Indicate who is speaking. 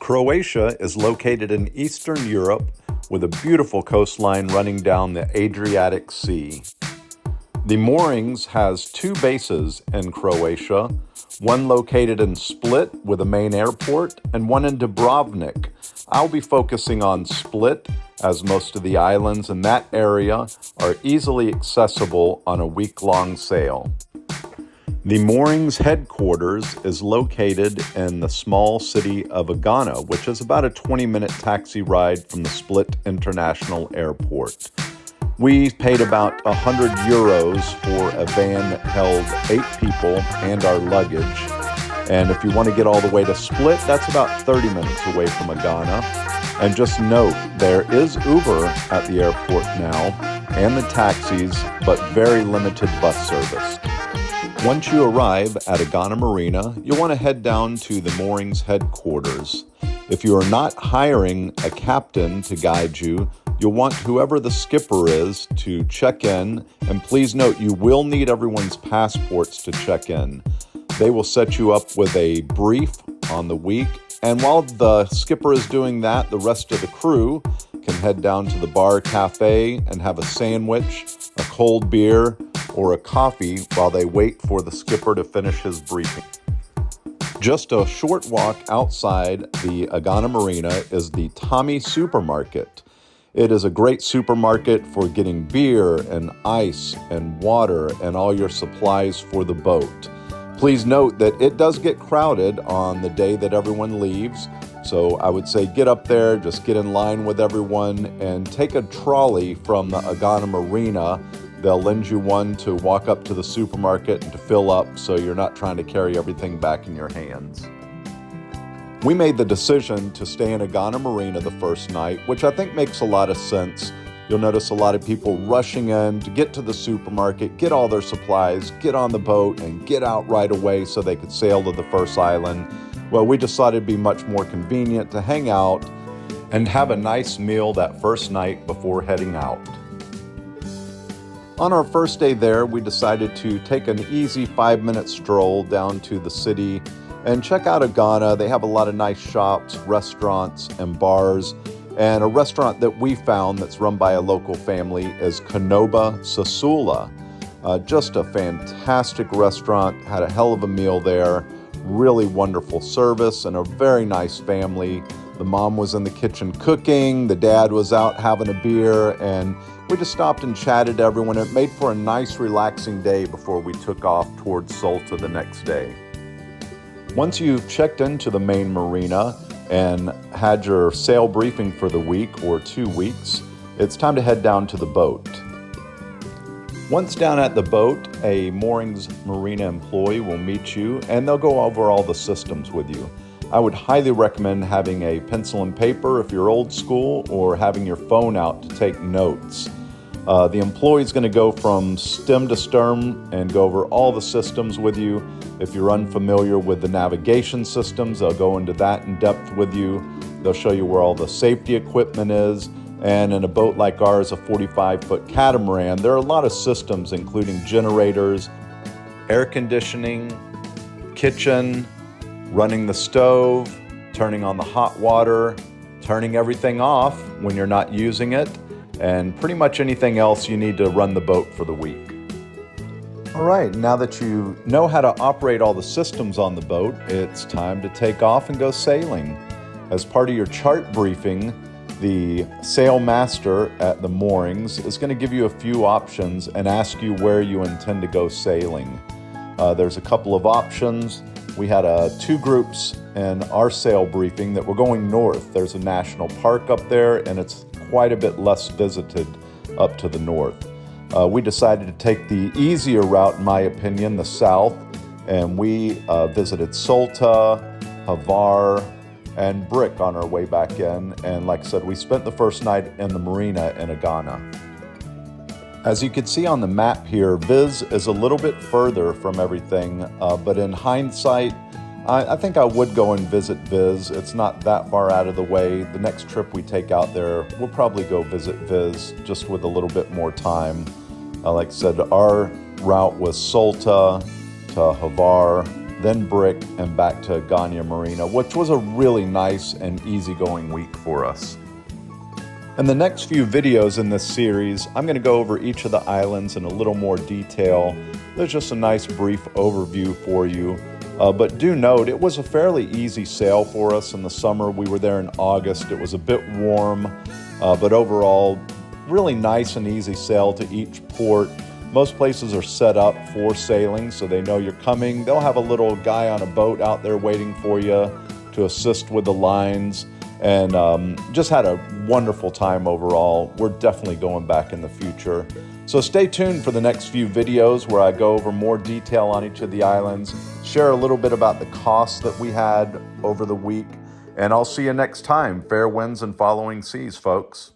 Speaker 1: Croatia is located in Eastern Europe with a beautiful coastline running down the Adriatic Sea. The Moorings has two bases in Croatia, one located in Split with a main airport and one in Dubrovnik. I'll be focusing on Split as most of the islands in that area are easily accessible on a week-long sail. The Moorings headquarters is located in the small city of Agana, which is about a 20-minute taxi ride from the Split International Airport. We paid about €100 for a van that held 8 people and our luggage. And if you want to get all the way to Split, that's about 30 minutes away from Agana. And just note, there is Uber at the airport now, and the taxis, but very limited bus service. Once you arrive at Agana Marina, you'll want to head down to the Moorings headquarters. If you are not hiring a captain to guide you, you'll want whoever the skipper is to check in, and please note you will need everyone's passports to check in. They will set you up with a brief on the week, and while the skipper is doing that, the rest of the crew can head down to the bar cafe and have a sandwich, a cold beer, or a coffee while they wait for the skipper to finish his briefing. Just a short walk outside the Agana Marina is the Tommy Supermarket. It is a great supermarket for getting beer and ice and water and all your supplies for the boat. Please note that it does get crowded on the day that everyone leaves, so I would say get up there, just get in line with everyone, and take a trolley from the Agana Marina. They'll lend you one to walk up to the supermarket and to fill up so you're not trying to carry everything back in your hands. We made the decision to stay in Agana Marina the first night, which I think makes a lot of sense. You'll notice a lot of people rushing in to get to the supermarket, get all their supplies, get on the boat, and get out right away so they could sail to the first island. Well, we decided it'd be much more convenient to hang out and have a nice meal that first night before heading out. On our first day there, we decided to take an easy 5-minute stroll down to the city and check out Agana. They have a lot of nice shops, restaurants, and bars. And a restaurant that we found that's run by a local family is Konoba Sesula. Just a fantastic restaurant, had a hell of a meal there, really wonderful service, and a very nice family. The mom was in the kitchen cooking, the dad was out having a beer, and we just stopped and chatted to everyone. It made for a nice, relaxing day before we took off towards Solta the next day. Once you've checked into the main marina and had your sail briefing for the week or 2 weeks, it's time to head down to the boat. Once down at the boat, a Moorings Marina employee will meet you and they'll go over all the systems with you. I would highly recommend having a pencil and paper if you're old school, or having your phone out to take notes. The employee is going to go from stem to stern and go over all the systems with you. If you're unfamiliar with the navigation systems, they'll go into that in depth with you. They'll show you where all the safety equipment is. And in a boat like ours, a 45-foot catamaran, there are a lot of systems, including generators, air conditioning, kitchen, running the stove, turning on the hot water, turning everything off when you're not using it, and pretty much anything else you need to run the boat for the week. All right, now that you know how to operate all the systems on the boat, it's time to take off and go sailing. As part of your chart briefing, the sail master at the Moorings is going to give you a few options and ask you where you intend to go sailing. There's a couple of options. We had 2 groups in our sail briefing that were going north. There's a national park up there, and it's quite a bit less visited up to the north. We decided to take the easier route, in my opinion, the south, and we visited Solta, Hvar and Bric on our way back in. And like I said, we spent the first night in the marina in Agana. As you can see on the map here, Viz is a little bit further from everything, but in hindsight, I think I would go and visit Viz. It's not that far out of the way. The next trip we take out there, we'll probably go visit Viz just with a little bit more time. Like I said, our route was Solta to Hvar, then Bric, and back to Agana Marina, which was a really nice and easygoing week for us. In the next few videos in this series, I'm going to go over each of the islands in a little more detail. There's just a nice brief overview for you. But do note, it was a fairly easy sail for us in the summer. We were there in August. It was a bit warm, but overall, really nice and easy sail to each port. Most places are set up for sailing, so they know you're coming. They'll have a little guy on a boat out there waiting for you to assist with the lines. And just had a wonderful time overall. We're definitely going back in the future. So stay tuned for the next few videos where I go over more detail on each of the islands, share a little bit about the costs that we had over the week, and I'll see you next time. Fair winds and following seas, folks.